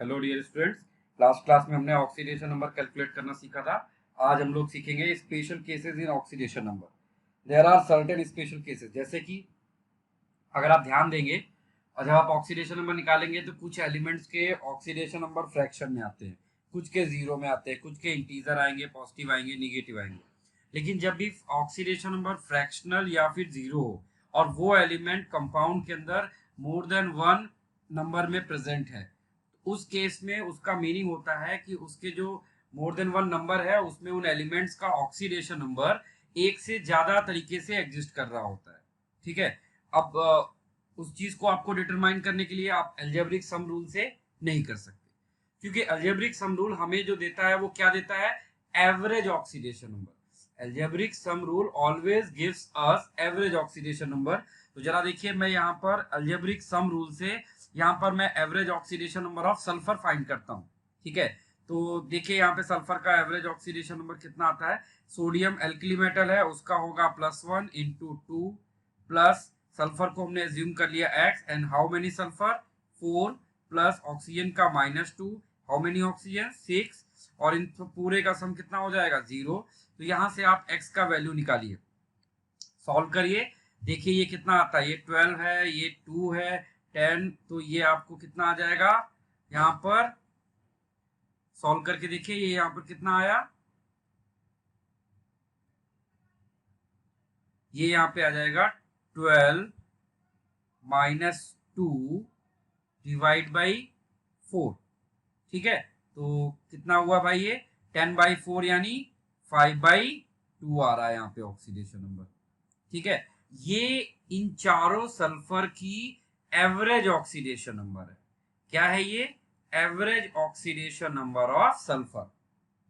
Hello dear students. Last class में हमने oxidation number calculate करना सीखा था। आज हम लोग सीखेंगे special cases in oxidation number. There are certain special cases, जैसे कि अगर आप ध्यान देंगे और जब आप ऑक्सीडेशन नंबर निकालेंगे तो कुछ एलिमेंट्स के ऑक्सीडेशन नंबर फ्रैक्शन में आते हैं, कुछ के जीरो में आते हैं, कुछ के इंटीजर आएंगे, पॉजिटिव आएंगे, निगेटिव आएंगे। लेकिन जब भी ऑक्सीडेशन नंबर फ्रैक्शनल या फिर जीरो हो और वो एलिमेंट कंपाउंड के अंदर मोर देन वन नंबर में प्रेजेंट है, उस केस में उसका मीनिंग होता है कि उसके जो मोर देन वन नंबर है उसमें उन एलिमेंट्स का ऑक्सीडेशन नंबर एक से ज्यादा तरीके से एग्जिस्ट कर रहा होता है। ठीक है। अब उस चीज को आपको डिटरमाइन करने के लिए आप अलजेब्रिक सम रूल से नहीं कर सकते, क्योंकि अलजेब्रिक सम रूल हमें जो देता है वो क्या देता है? Average oxidation number. Algebraic sum rule always gives us average oxidation number. तो जरा देखिए, मैं यहाँ पर अलजेब्रिक सम रूल से यहाँ पर मैं average oxidation number of sulphur find करता हूँ। ठीक है। तो देखिए यहाँ पे सल्फर का एवरेज ऑक्सीडेशन नंबर कितना आता है। सोडियम एल्कली मेटल है, उसका होगा +1 इंटू 2 प्लस सल्फर को हमने एज्यूम कर लिया x, and how many sulphur 4 plus oxygen का -2, हाउ मेनी ऑक्सीजन 6, और इन पूरे का सम कितना हो जाएगा 0। तो यहाँ से आप x का वैल्यू निकालिए, सॉल्व करिए। देखिए ये कितना आता है, ये 12 है, ये 2 है, 10, तो ये आपको कितना आ जाएगा यहाँ पर। सॉल्व करके देखिए ये यहाँ पर कितना आया। ये यहाँ पे आ जाएगा 12 -2 डिवाइड बाई 4। ठीक है। तो कितना हुआ भाई, ये 10/4 यानी 5/2 आ रहा है यहाँ पे ऑक्सीडेशन नंबर। ठीक है। ये इन चारों सल्फर की एवरेज ऑक्सीडेशन नंबर है। क्या है ये? Average oxidation number of sulphur.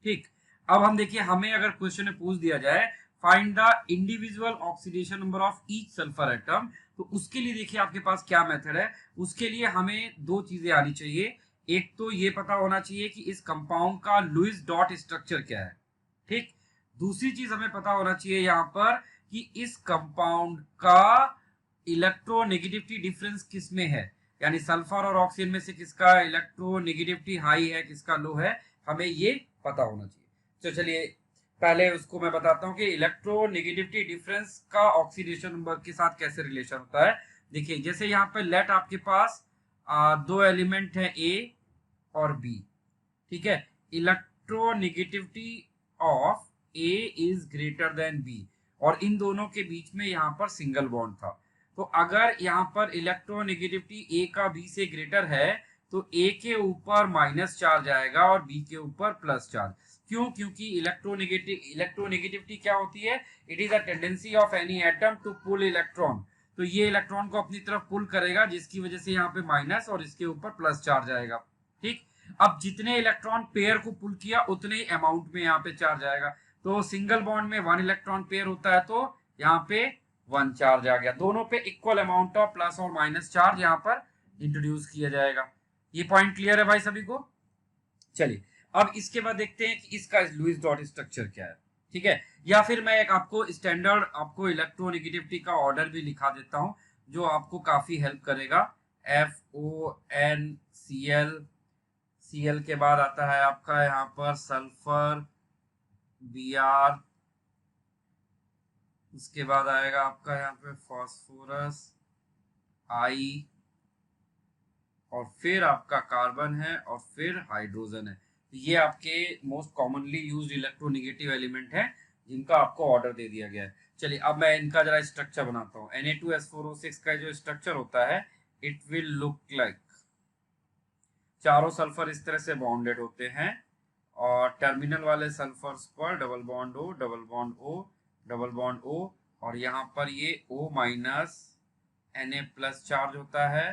ठीक। अब हम देखिए, हमें अगर क्वेश्चन में पूछ दिया जाए find the individual oxidation number of each sulphur atom, तो उसके लिए देखिए आपके पास क्या मेथड है। उसके लिए हमें दो चीजें आनी चाहिए। एक तो ये पता होना चाहिए कि इस कंपाउंड का लुईस डॉट स्ट्रक्चर क्या है। ठीक। दूसरी चीज हमें पता होना चाहिए यहाँ पर कि इस कंपाउंड का इलेक्ट्रोनेगेटिविटी डिफरेंस किस में है, यानी सल्फर और ऑक्सीजन में से किसका इलेक्ट्रोनेगेटिविटी हाई है, किसका लो है, हमें ये पता होना चाहिए। तो चलिए पहले उसको मैं बताता हूँ कि इलेक्ट्रोनेगेटिविटी डिफरेंस का ऑक्सीडेशन नंबर के साथ कैसे रिलेशन होता है। देखिए जैसे यहाँ पे लेट आपके पास दो एलिमेंट है ए और बी। ठीक है। Electronegativity of A is greater than B, और इन दोनों के बीच में यहाँ पर सिंगल बॉन्ड था। तो अगर यहाँ पर इलेक्ट्रोनेगेटिविटी ए का बी से ग्रेटर है तो ए के ऊपर माइनस चार्ज आएगा और बी के ऊपर प्लस चार्ज। क्यों? क्योंकि इलेक्ट्रोनेगेटिविटी क्या होती है? It is a tendency of any atom to pull electron. तो ये इलेक्ट्रॉन को अपनी तरफ पुल करेगा, जिसकी वजह से यहाँ पे माइनस और इसके ऊपर प्लस चार्ज आएगा। ठीक। अब जितने इलेक्ट्रॉन पेयर को पुल किया उतने ही अमाउंट में यहाँ पे चार्ज आएगा। तो सिंगल बॉन्ड में 1 इलेक्ट्रॉन पेयर होता है, तो यहाँ पे 1 चार्ज आ गया। दोनों पे इक्वल अमाउंट ऑफ प्लस और माइनस चार्ज यहाँ पर इंट्रोड्यूस किया जाएगा। ये पॉइंट क्लियर है भाई सभी को? चलिए अब इसके बाद देखते हैं कि इसका लुईस डॉट स्ट्रक्चर क्या है। ठीक है। या फिर मैं एक आपको स्टैंडर्ड आपको इलेक्ट्रोनेगेटिविटी का ऑर्डर भी लिखा देता हूं, जो आपको काफी हेल्प करेगा। FONCl, Cl के बाद आता है आपका यहाँ पर सल्फर, Br, उसके बाद आएगा आपका यहाँ पे फास्फोरस, I, और फिर आपका कार्बन है और फिर हाइड्रोजन है। तो ये आपके most commonly used electronegative element है जिनका आपको ऑर्डर दे दिया गया है। चलिए अब मैं इनका जरा स्ट्रक्चर बनाता हूँ। Na2S4O6 का जो स्ट्रक्चर होता है, इट विल लुक लाइक, चारों सल्फर इस तरह से बॉन्डेड होते हैं और टर्मिनल वाले सल्फर्स पर double bond O, double bond O, double bond O, और यहाँ पर ये O माइनस Na+ चार्ज होता है।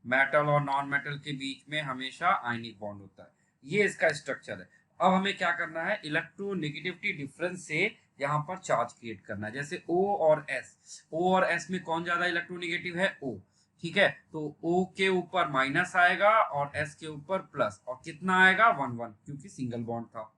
मेटल और नॉन मेटल के बीच में हमेशा आयनिक बॉन्ड होता है। ये इसका स्ट्रक्चर है। अब हमें क्या करना है, इलेक्ट्रोनेगेटिविटी डिफरेंस से यहाँ पर चार्ज क्रिएट करना है। जैसे O और S में कौन ज्यादा इलेक्ट्रोनेगेटिव है? O। ठीक है। तो O के ऊपर माइनस आएगा और S के ऊपर प्लस, और कितना आएगा 1 1, क्योंकि सिंगल बॉन्ड था।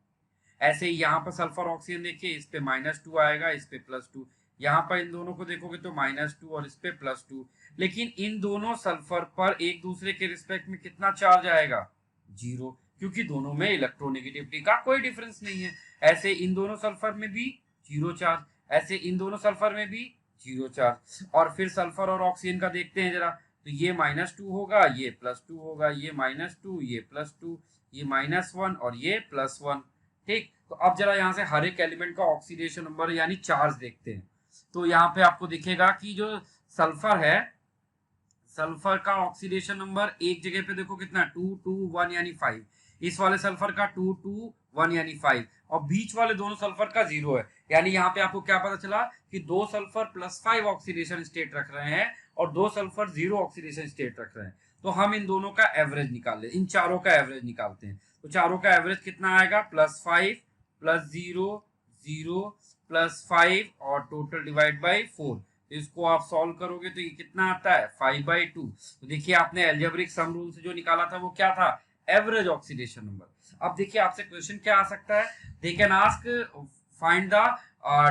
ऐसे ही यहाँ पर सल्फर ऑक्सीजन देखिए, इस पे -2 आएगा, इस पे +2। यहाँ पर इन दोनों को देखोगे तो -2 और इस पे +2। लेकिन इन दोनों सल्फर पर एक दूसरे के रिस्पेक्ट में कितना चार्ज आएगा? जीरो, क्योंकि दोनों में इलेक्ट्रोनेगेटिविटी का कोई डिफरेंस नहीं है। ऐसे इन दोनों सल्फर में भी जीरो चार्ज, ऐसे इन दोनों सल्फर में भी जीरो चार्ज। और फिर सल्फर और ऑक्सीजन का देखते हैं जरा, तो ये -2 होगा, ये +2 होगा, ये -2, ये +2, ये -1 और ये +1। ठीक, तो अब जरा यहाँ से हर एक एलिमेंट का ऑक्सीडेशन नंबर यानी चार्ज देखते हैं। तो यहाँ पे आपको दिखेगा कि जो सल्फर है, सल्फर का ऑक्सीडेशन नंबर एक जगह पे देखो कितना, 2 2 1 यानी 5। इस वाले सल्फर का 2 2 1 यानी 5, और बीच वाले दोनों सल्फर का 0 है। यानी यहाँ पे आपको क्या पता चला कि दो सल्फर +5 ऑक्सीडेशन स्टेट रख रहे हैं और दो सल्फर 0 ऑक्सीडेशन स्टेट रख रहे हैं। तो हम इन दोनों का एवरेज निकाल ले, इन चारों का एवरेज निकालते हैं। तो चारों का एवरेज कितना आएगा, +5 +0 0 +5 और टोटल डिवाइड बाई 4। इसको आप सॉल्व करोगे तो ये कितना आता है, 5/2। तो देखिए आपने अलजेब्रिक सम रूल से जो निकाला था वो क्या था, एवरेज ऑक्सीडेशन नंबर। अब देखिए आपसे क्वेश्चन क्या आ सकता है, they can ask find the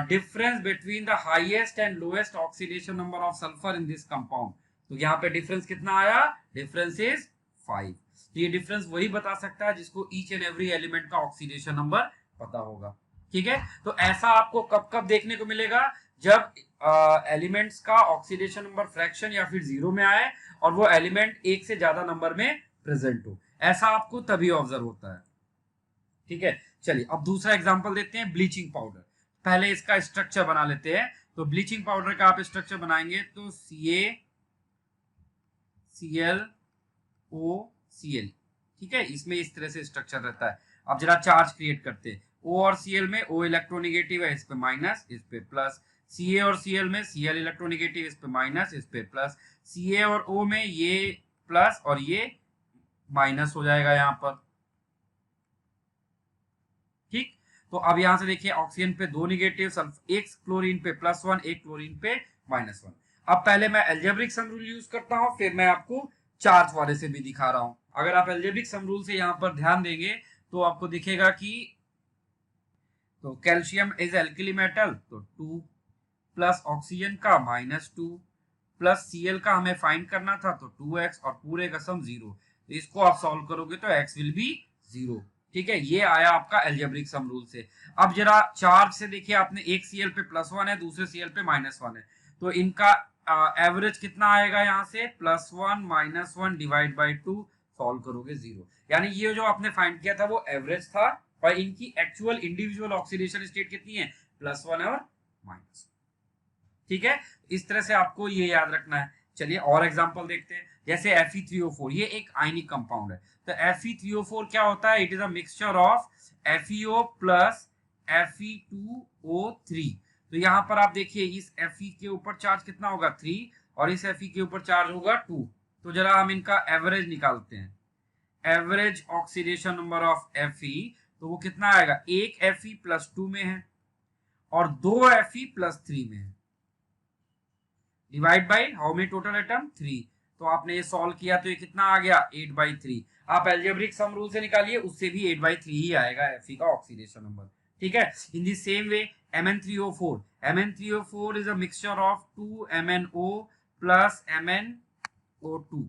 difference between the highest and lowest oxidation number of sulphur in this compound. तो यहाँ पे डिफरेंस कितना आया, डिफरेंस इज 5। तो ये डिफरेंस वही बता सकता है जिसको ईच एंड एवरी एलिमेंट का ऑक्सीडेशन नंबर पता होगा। ठीक है, तो ऐसा आपको कब कब देखने को मिलेगा, जब एलिमेंट्स का ऑक्सीडेशन नंबर फ्रैक्शन या फिर 0 में आए और वो एलिमेंट एक से ज्यादा नंबर में प्रेजेंट हो, ऐसा आपको तभी ऑब्जर्व होता है। ठीक है, चलिए अब दूसरा एग्जांपल देते हैं, ब्लीचिंग पाउडर। पहले इसका स्ट्रक्चर बना लेते हैं। तो ब्लीचिंग पाउडर का आप स्ट्रक्चर बनाएंगे तो CaClOCl। ठीक है, इसमें इस तरह से स्ट्रक्चर रहता है। अब जरा चार्ज क्रिएट करते हैं, O और Cl में O इलेक्ट्रोनेगेटिव है, इस पे माइनस, इस पे प्लस। Ca और Cl में Cl इलेक्ट्रोनेगेटिव, इस पे माइनस, इस पे प्लस। Ca और O में ये प्लस और ये माइनस हो जाएगा यहाँ पर। ठीक, तो अब यहां से देखिए ऑक्सीजन पे 2 निगेटिव, एक क्लोरीन पे +1, एक क्लोरीन पे -1। अब पहले मैं अलजेब्रिक सम रूल यूज करता हूं, फिर मैं आपको चार्ज वाले से भी दिखा रहा हूं। अगर आप अलजेब्रिक सम रूल से यहाँ पर ध्यान देंगे तो आपको दिखेगा कि तो कैल्शियम इज एल्किली मेटल, तो 2 प्लस ऑक्सीजन का -2 प्लस Cl का हमें फाइंड करना था तो 2x और पूरे का सम 0। तो इसको आप सॉल्व करोगे तो x विल बी 0। ठीक है, ये आया आपका अलजेब्रिक सम रूल से। अब जरा चार्ज से देखिए, आपने एक Cl पे +1 है, दूसरे Cl पे -1 है, तो इनका एवरेज कितना आएगा, यहाँ से +1 -1 डिवाइड बाई 2, सॉल्व करोगे 0। यानी ये जो आपने फाइंड किया था वो एवरेज था, और इनकी एक्चुअल इंडिविजुअल ऑक्सीडेशन स्टेट कितनी है, +1 और -1। ठीक है, इस तरह से आपको ये याद रखना है। चलिए और एग्जांपल देखते हैं, जैसे Fe3O4, ये एक आयनिक कंपाउंड है। तो Fe3O4 क्या होता है, it is a mixture of FeO plus Fe2O3। तो यहाँ पर आप देखिए इस Fe के ऊपर चार्ज कितना होगा, 3, और इस Fe के ऊपर चार्ज होगा 2। तो जरा हम इनका एवरेज निकालते हैं, average oxidation number of Fe। तो वो कितना आएगा, एक Fe +2 में है और 2 Fe +3 में है, divide by how many total atom, 3। तो आपने ये सॉल्व किया तो ये कितना आ गया, 8/3। आप एल्जेब्रिक सम रूल से निकालिए, उससे भी 8/3 ही आएगा Fe का ऑक्सीडेशन नंबर। ठीक है, in the same way Mn3O4 is a mixture of 2 MnO plus MnO2।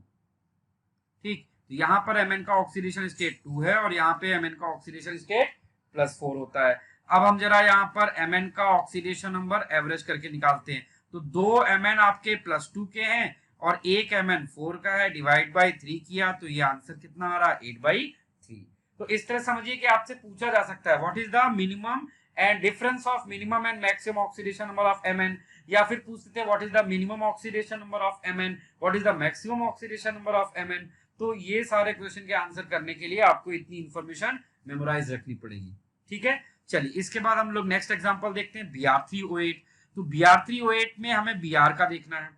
ठीक, तो यहाँ पर Mn का ऑक्सीडेशन स्टेट 2 है और यहाँ पे Mn का ऑक्सीडेशन स्टेट +4 होता है। अब हम जरा यहाँ पर Mn का ऑक्सीडेशन नंबर एवरेज करके निकालते हैं। तो 2 Mn आपके +2 के हैं और एक Mn 4 का है, डिवाइड बाई 3 किया तो ये आंसर कितना आ रहा, 8/3। तो इस तरह समझिए कि आपसे पूछा जा सकता है what is the minimum and difference of minimum and maximum oxidation number of Mn, या फिर पूछते थे what is the minimum oxidation number of Mn, what is the maximum oxidation number of Mn। तो ये सारे क्वेश्चन के answer करने के लिए आपको इतनी इंफॉर्मेशन मेमोराइज रखनी पड़ेगी। ठीक है, चलिए इसके बाद हम लोग नेक्स्ट एग्जांपल देखते हैं, Br3O8। तो Br3O8 में हमें Br का देखना है।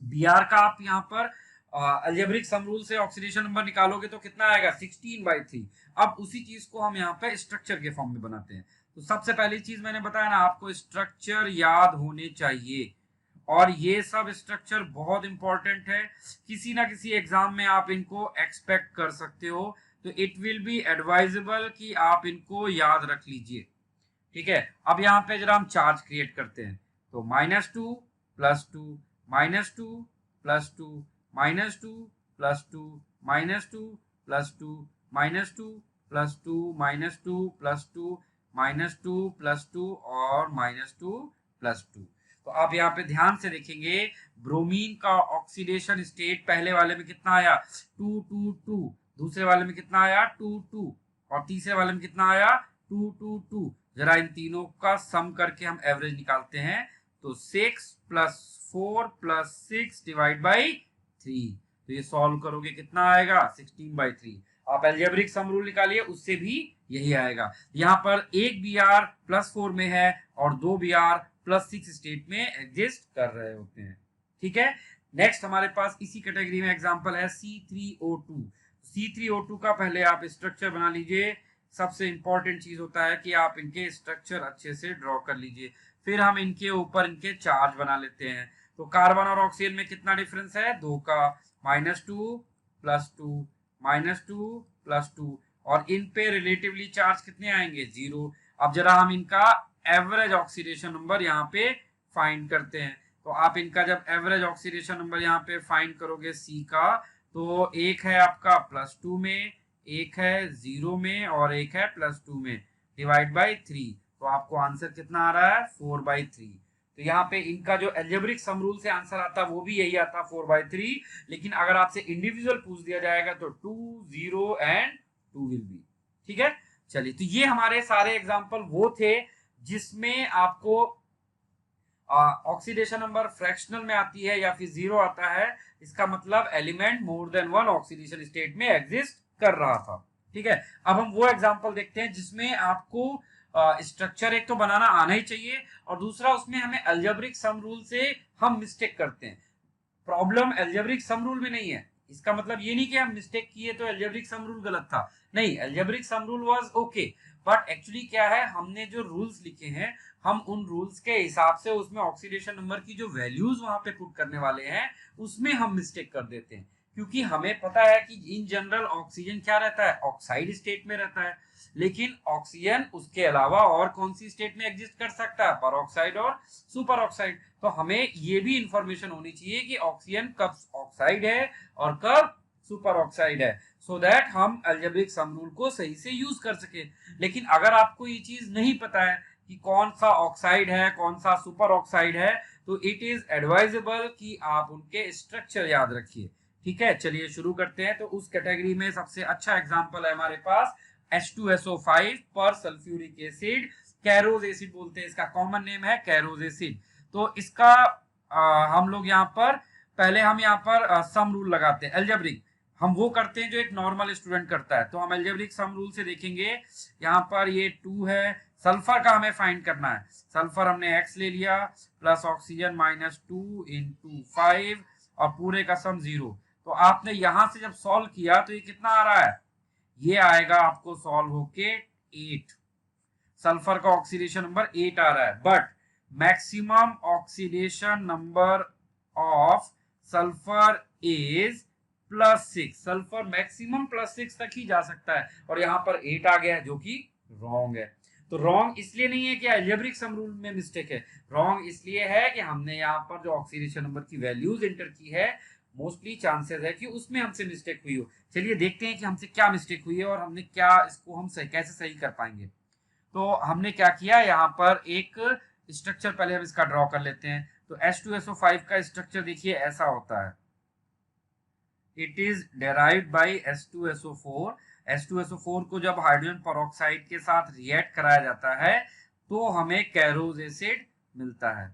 Br का आप यहाँ पर अलजेब्रिक सम रूल से ऑक्सीडेशन नंबर निकालोगे तो कितना आएगा, 16/3। अब उसी चीज को हम यहाँ पे स्ट्रक्चर के फॉर्म में बनाते हैं। तो सबसे पहली चीज मैंने बताया ना आपको, स्ट्रक्चर याद होने चाहिए, और ये सब स्ट्रक्चर बहुत इंपॉर्टेंट है, किसी ना किसी एग्जाम में आप इनको एक्सपेक्ट कर सकते हो। तो इट विल बी एडवाइजेबल कि आप इनको याद रख लीजिए। ठीक है, अब यहाँ पे जरा हम चार्ज क्रिएट करते हैं। तो -2 +2 -2 +2 -2 +2 -2 +2 -2 +2 -2 +2 -2 +2 और -2 +2। तो आप यहाँ पे ध्यान से देखेंगे ब्रोमीन का ऑक्सीडेशन स्टेट पहले वाले में कितना आया 2 2 2, दूसरे वाले में कितना आया 2 2 और तीसरे वाले में कितना आया 2 2 2। जरा इन तीनों का सम करके हम एवरेज निकालते हैं तो 6 + 4 + 6 / 3। तो ये सॉल्व करोगे कितना आएगा 16/3। आप अलजेब्रिक सम रूल निकालिए उससे भी यही आएगा। यहाँ पर एक Br +4 में है और दो Br +6 स्टेट में एग्जिस्ट कर रहे होते हैं। ठीक है, नेक्स्ट हमारे पास इसी कैटेगरी में एग्जांपल है C3O2। C3O2 का पहले आप स्ट्रक्चर बना लीजिए। सबसे इंपॉर्टेंट चीज होता है कि आप इनके स्ट्रक्चर अच्छे से ड्रॉ कर लीजिए, फिर हम इनके ऊपर इनके चार्ज बना लेते हैं। तो कार्बन और ऑक्सीजन में कितना डिफरेंस है 2 का, -2 +2 -2 +2 और इन पे रिलेटिवली चार्ज कितने आएंगे 0। अब जरा हम इनका एवरेज ऑक्सीडेशन नंबर यहाँ पे फाइंड करते हैं। तो आप इनका जब एवरेज ऑक्सीडेशन नंबर यहाँ पे फाइंड करोगे C का, तो एक है आपका +2 में, एक है 0 में और एक है +2 में, /3। तो आपको आंसर कितना आ रहा है 4/3। तो यहाँ पे इनका जो एल्जेब्रिक सम रूल से आंसर आता है वो भी यही आता 4/3, लेकिन अगर आपसे इंडिविजुअल पूछ दिया जाएगा तो 2 0 एंड 2 विल बी। ठीक है, चलिए तो ये हमारे सारे एग्जांपल वो थे जिसमें आपको ऑक्सीडेशन नंबर फ्रैक्शनल में आती है या फिर 0 आता है, इसका मतलब element more than one oxidation state में एग्जिस्ट कर रहा था। ठीक है, अब हम वो एग्जांपल देखते हैं जिसमें आपको स्ट्रक्चर एक तो बनाना आना ही चाहिए और दूसरा उसमें हमें अलजेब्रिक सम रूल से हम मिस्टेक करते हैं। प्रॉब्लम अलजेब्रिक सम रूल में नहीं है, इसका मतलब ये नहीं कि हम मिस्टेक किए तो अलजेब्रिक सम रूल गलत था, नहीं, algebraic sum rule was okay, but actually क्या है हमने जो रूल्स लिखे हैं हम उन रूल्स के हिसाब से उसमें ऑक्सीडेशन नंबर की जो वैल्यूज वहां पे पुट करने वाले हैं उसमें हम मिस्टेक कर देते हैं। क्योंकि हमें पता है कि इन जनरल ऑक्सीजन क्या रहता है ऑक्साइड स्टेट में रहता है, लेकिन ऑक्सीजन उसके अलावा और कौन सी स्टेट में एग्जिस्ट कर सकता है परऑक्साइड और सुपर ऑक्साइड। तो हमें ये भी इंफॉर्मेशन होनी चाहिए कि ऑक्सीजन कब ऑक्साइड है और कब सुपर ऑक्साइड है, सो दैट हम अलजेब्रिक सम रूल को सही से यूज कर सके। लेकिन अगर आपको ये चीज नहीं पता है कि कौन सा ऑक्साइड है कौन सा सुपर ऑक्साइड है, तो इट इज एडवाइजेबल कि आप उनके स्ट्रक्चर याद रखिए। ठीक है, चलिए शुरू करते हैं। तो उस कैटेगरी में सबसे अच्छा एग्जांपल है हमारे पास H2SO5 पर सल्फ्यूरिक एसिड, कैरोज एसिड बोलते हैं, इसका कॉमन नेम है कैरोज एसिड। तो इसका हम लोग यहाँ पर पहले हम यहाँ पर सम रूल लगाते हैं अलजेब्रिक, हम वो करते हैं जो एक नॉर्मल स्टूडेंट करता है। तो हम अलजेब्रिक सम रूल से देखेंगे, यहाँ पर ये 2 है, सल्फर का हमें फाइंड करना है। सल्फर हमने x ले लिया प्लस ऑक्सीजन -2 × 5 और पूरे का सम 0। तो आपने यहां से जब सॉल्व किया तो ये कितना आ रहा है, ये आएगा आपको सॉल्व होके 8। सल्फर का ऑक्सीडेशन नंबर 8 आ रहा है, but maximum oxidation number of sulphur is +6। Sulphur maximum +6 तक ही जा सकता है और यहाँ पर 8 आ गया है जो कि रॉन्ग है। तो रॉन्ग इसलिए नहीं है कि अलजेब्रिक सम रूल में मिस्टेक है, रॉन्ग इसलिए है कि हमने यहाँ पर जो ऑक्सीडेशन नंबर की वैल्यूज एंटर की है मोस्टली चांसेस है कि उसमें हमसे मिस्टेक हुई हो। चलिए देखते हैं कि हमसे क्या मिस्टेक हुई है और हमने क्या इसको हम कैसे सही कर पाएंगे। तो हमने क्या किया, यहाँ पर एक स्ट्रक्चर पहले हम इसका ड्रॉ कर लेते हैं। तो H2SO5 का स्ट्रक्चर देखिए ऐसा होता है, it is derived bye H2SO4। H2SO4 को जब हाइड्रोजन पेरोक्साइड के साथ रिएक्ट कराया जाता है तो हमें कैरोज एसिड मिलता है।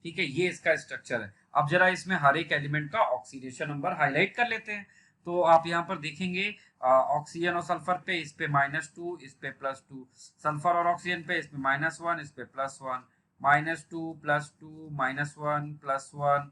ठीक है, ये इसका स्ट्रक्चर है। अब जरा इसमें हर एक एलिमेंट का ऑक्सीडेशन नंबर हाईलाइट कर लेते हैं। तो आप यहाँ पर देखेंगे ऑक्सीजन और सल्फर पे, इस पे -2, इस पे +2, सल्फर और ऑक्सीजन पे, इस पे -1, इस पे +1, -2 +2 -1 +1,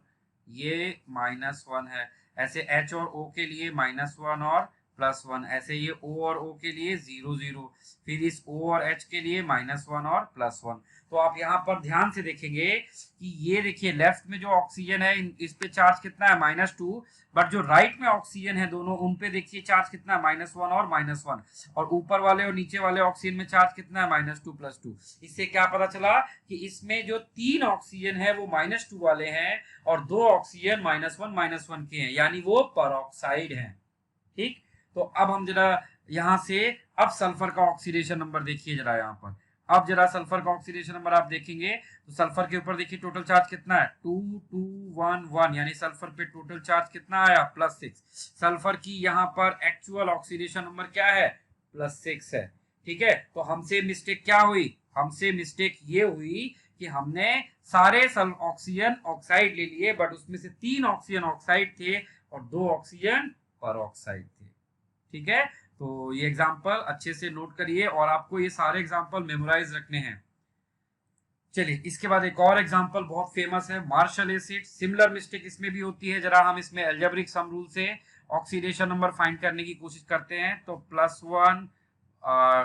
ये -1 है। ऐसे H और O के लिए -1 और +1, ऐसे ये O और O के लिए 0 0, फिर इस O और H के लिए -1 और +1। तो आप यहाँ पर ध्यान से देखेंगे कि ये देखिए लेफ्ट में जो ऑक्सीजन है इस पे चार्ज कितना है -2, बट जो राइट में ऑक्सीजन है दोनों उन पे देखिए चार्ज कितना है -1 और -1, और ऊपर वाले और नीचे वाले ऑक्सीजन में चार्ज कितना है -2 +2। इससे क्या पता चला कि इसमें जो 3 ऑक्सीजन है वो -2 वाले हैं और 2 ऑक्सीजन -1 के हैं, यानी वो पेरोक्साइड हैं। ठीक, तो अब हम जरा यहां से अब सल्फर का ऑक्सीडेशन नंबर देखिए जरा यहाँ पर। अब जरा सल्फर का ऑक्सीडेशन नंबर आप देखेंगे तो सल्फर के ऊपर देखिए टोटल चार्ज कितना है 2211, यानी सल्फर पे टोटल चार्ज कितना आया +6। सल्फर की यहाँ पर एक्चुअल ऑक्सीडेशन नंबर क्या है +6 है। ठीक है, तो हमसे मिस्टेक क्या हुई, हमसे मिस्टेक ये हुई कि हमने सारे ऑक्सीजन ऑक्साइड ले लिए, बट उसमें से 3 ऑक्सीजन ऑक्साइड थे और 2 ऑक्सीजन पर ऑक्साइड थे। ठीक है, तो ये एग्जाम्पल अच्छे से नोट करिए और आपको ये सारे एग्जाम्पल मेमोराइज रखने हैं। चलिए इसके बाद एक और एग्जाम्पल बहुत फेमस है, मार्शल एसिड। सिमिलर मिस्टेक इसमें भी होती है, जरा हम इसमें अलजेब्रिक सम रूल से ऑक्सीडेशन नंबर फाइंड करने की कोशिश करते हैं। तो +1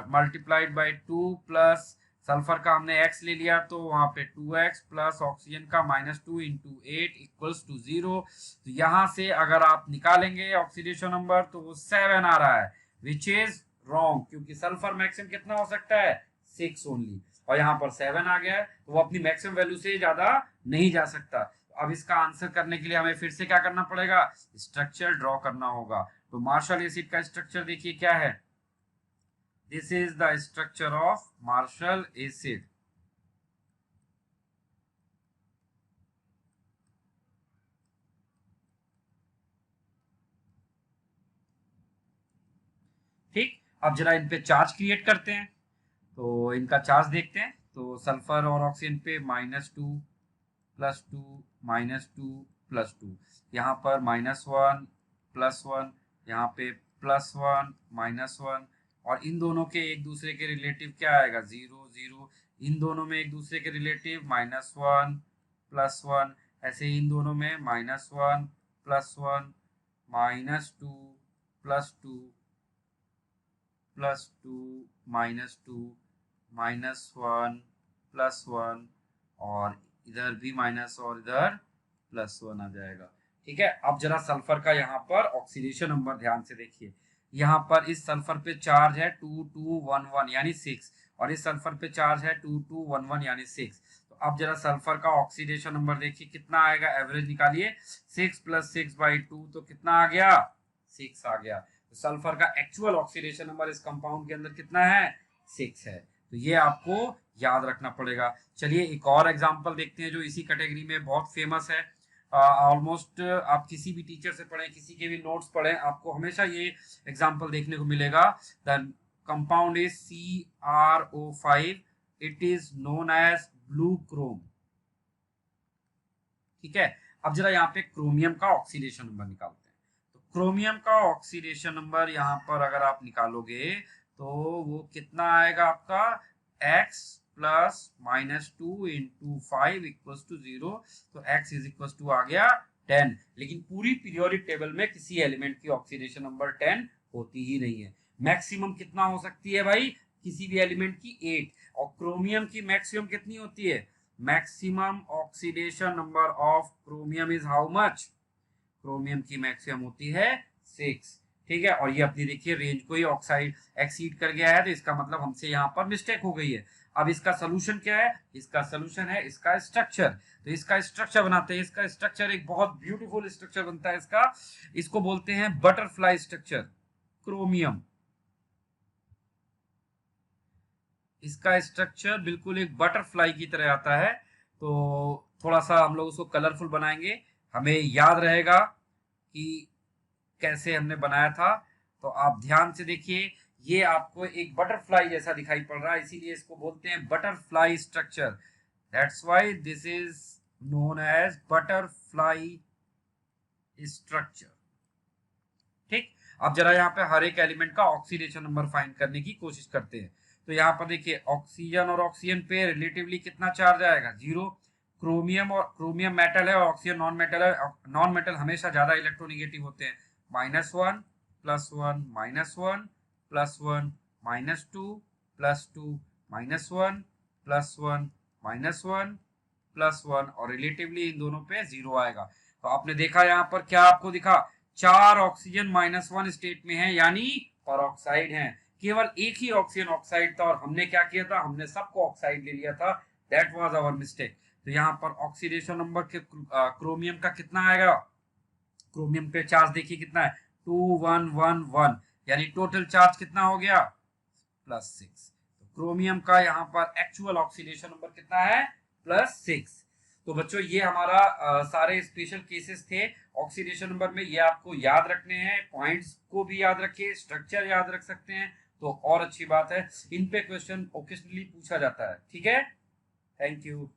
मल्टीप्लाइड बाई 2 प्लस सल्फर का हमने x ले लिया तो वहां पे 2x प्लस ऑक्सीजन का -2 इंटू 8 इक्वल्स टू 0। तो यहां से अगर आप निकालेंगे ऑक्सीडेशन नंबर तो वो 7 आ रहा है, विच इज रॉन्ग, क्योंकि सल्फर मैक्सिमम कितना हो सकता है 6 ओनली, और यहाँ पर 7 आ गया है तो वो अपनी मैक्सिमम वैल्यू से ज्यादा नहीं जा सकता। अब इसका आंसर करने के लिए हमें फिर से क्या करना पड़ेगा, स्ट्रक्चर ड्रॉ करना होगा। तो मार्शल एसिड का स्ट्रक्चर देखिए क्या है, this is the structure of Marshall acid। ठीक, अब जरा इन पे चार्ज क्रिएट करते हैं, तो इनका चार्ज देखते हैं। तो सल्फर और ऑक्सीजन पे -2 +2 -2 +2, यहाँ पर -1 +1, यहाँ पे +1 -1, और इन दोनों के एक दूसरे के रिलेटिव क्या आएगा 0 0, इन दोनों में एक दूसरे के रिलेटिव -1 +1, ऐसे इन दोनों में -1 +1 -2 +2 +2 -2 -1 +1, और इधर भी माइनस और इधर +1 आ जाएगा। ठीक है, अब जरा सल्फर का यहाँ पर ऑक्सीडेशन नंबर ध्यान से देखिए। यहाँ पर इस सल्फर पे चार्ज है 2211 यानी 6, और इस सल्फर पे चार्ज है 2211 यानी 6। तो अब जरा सल्फर का ऑक्सीडेशन नंबर देखिए कितना आएगा, एवरेज निकालिए। 6 + 6/2 तो कितना आ गया 6 आ गया। तो सल्फर का एक्चुअल ऑक्सीडेशन नंबर इस कंपाउंड के अंदर कितना है 6 है। तो ये आपको याद रखना पड़ेगा। चलिए एक और एग्जांपल देखते हैं जो इसी कैटेगरी में बहुत फेमस है। ऑलमोस्ट आप किसी भी टीचर से पढ़ें, किसी के भी नोट्स पढ़ें, आपको हमेशा ये एग्जांपल देखने को मिलेगा। The compound is CrO5, it is known as blue chrome. ठीक है, अब जरा यहाँ पे क्रोमियम का ऑक्सीडेशन नंबर निकालते हैं। तो क्रोमियम का ऑक्सीडेशन नंबर यहाँ पर अगर आप निकालोगे तो वो कितना आएगा आपका x plus -2 into 5 equals to 0। तो x इज इक्वल्स टू आ गया 10, लेकिन पूरी पीरियोडिक टेबल में किसी एलिमेंट की ऑक्सीडेशन नंबर 10 होती ही नहीं है। मैक्सिमम कितना हो सकती है भाई, किसी भी एलिमेंट की 8, और क्रोमियम की मैक्सिमम कितनी होती है, maximum oxidation number of chromium is how much, chromium की मैक्सिमम होती है 6। ठीक है, और ये अपनी देखिए रेंज को ही ऑक्साइड एक्सीड कर गया है, तो इसका मतलब हमसे यहाँ पर मिस्टेक हो गई है। अब इसका सोल्यूशन क्या है, इसका सोल्यूशन है इसका स्ट्रक्चर। तो इसका स्ट्रक्चर बनाते हैं, इसका स्ट्रक्चर एक बहुत ब्यूटीफुल स्ट्रक्चर बनता है इसका, इसको बोलते हैं बटरफ्लाई स्ट्रक्चर। क्रोमियम, इसका स्ट्रक्चर बिल्कुल एक बटरफ्लाई की तरह आता है। तो थोड़ा सा हम लोग उसको कलरफुल बनाएंगे, हमें याद रहेगा कि कैसे हमने बनाया था। तो आप ध्यान से देखिए, ये आपको एक बटरफ्लाई जैसा दिखाई पड़ रहा है, इसीलिए इसको बोलते हैं butterfly structure. That's why this is known as butterfly structure. ठीक, अब जरा यहाँ पे हर एक एलिमेंट का ऑक्सीडेशन नंबर फाइंड करने की कोशिश करते हैं। तो यहाँ पर देखिए ऑक्सीजन और ऑक्सीजन पे रिलेटिवली कितना चार्ज आएगा 0। क्रोमियम मेटल है और ऑक्सीजन नॉन मेटल है, नॉन मेटल हमेशा ज्यादा इलेक्ट्रोनेगेटिव होते हैं। -1 +1 -1 +1 -2 +2 -1 +1 -1 +1, और रिलेटिवली इन दोनों पे 0 आएगा। तो आपने देखा यहाँ पर क्या आपको दिखा, 4 ऑक्सीजन -1 स्टेट में है, यानी परऑक्साइड है। केवल एक ही ऑक्सीजन ऑक्साइड था और हमने क्या किया था, हमने सबको ऑक्साइड ले लिया था। That was our mistake. तो यहाँ पर ऑक्सीडेशन नंबर के क्रोमियम का कितना आएगा, क्रोमियम पे चार्ज देखिए कितना है 2111, यानी टोटल चार्ज कितना हो गया +6। तो क्रोमियम का यहाँ पर एक्चुअल ऑक्सीडेशन नंबर कितना है +6। तो बच्चों ये हमारा सारे स्पेशल केसेस थे ऑक्सीडेशन नंबर में, ये आपको याद रखने हैं, पॉइंट्स को भी याद रखिए, स्ट्रक्चर याद रख सकते हैं तो और अच्छी बात है। इन पे क्वेश्चन ओकेशनली पूछा जाता है। ठीक है, थैंक यू।